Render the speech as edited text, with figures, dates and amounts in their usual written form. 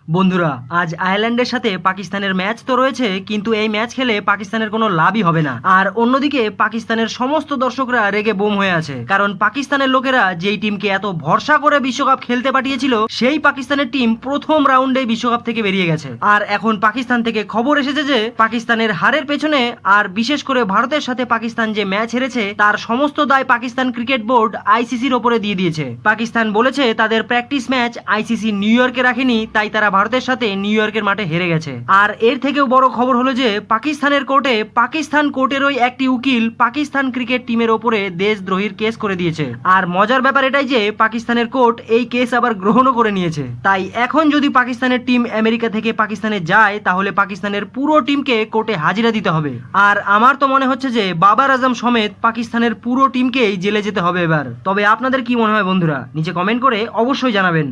বন্ধুরা, আজ আয়ারল্যান্ডের সাথে পাকিস্তানের ম্যাচ তো রয়েছে, কিন্তু এই ম্যাচ খেলে পাকিস্তানের কোনো লাভই হবে না। আর অন্যদিকে পাকিস্তানের সমস্ত দর্শকরা রেগে বোম হয়ে আছে, কারণ পাকিস্তানের লোকেরা যেই টিমকে এত ভরসা করে বিশ্বকাপ খেলতে পাঠিয়েছিল, সেই পাকিস্তানের টিম প্রথম রাউন্ডে বিশ্বকাপ থেকে বেরিয়ে গেছে। আর এখন পাকিস্তান থেকে খবর এসেছে যে পাকিস্তানের হারের পেছনে, আর বিশেষ করে ভারতের সাথে পাকিস্তান যে ম্যাচ হেরেছে, তার সমস্ত দায় পাকিস্তান ক্রিকেট বোর্ড আইসিসির ওপরে দিয়ে দিয়েছে। পাকিস্তান বলেছে তাদের প্র্যাকটিস ম্যাচ আইসিসি নিউ ইয়র্কে রাখেনি, তাই তারা ভারতের সাথে নিউ ইয়র্কের মাঠে হেরে গেছে। আর এর থেকেও বড় খবর হলো যে পাকিস্তানের কোর্টে পাকিস্তান কোর্টেরই একটি উকিল পাকিস্তান ক্রিকেট টিমের ওপরে দেশদ্রোহীর কেস করে দিয়েছে। আর মজার ব্যাপার এটাই যে পাকিস্তানের কোর্ট এই কেস আবার গ্রহণও করে নিয়েছে। তাই এখন যদি পাকিস্তানের টিম আমেরিকা থেকে পাকিস্তানে যায়, তাহলে পাকিস্তানের পুরো টিমকে কোর্টে হাজিরা দিতে হবে। আর আমার তো মনে হচ্ছে যে বাবার আজম সমেত পাকিস্তানের পুরো টিমকেই জেলে যেতে হবে এবার। তবে আপনাদের কি মনে হয় বন্ধুরা? নিচে কমেন্ট করে অবশ্যই জানাবেন।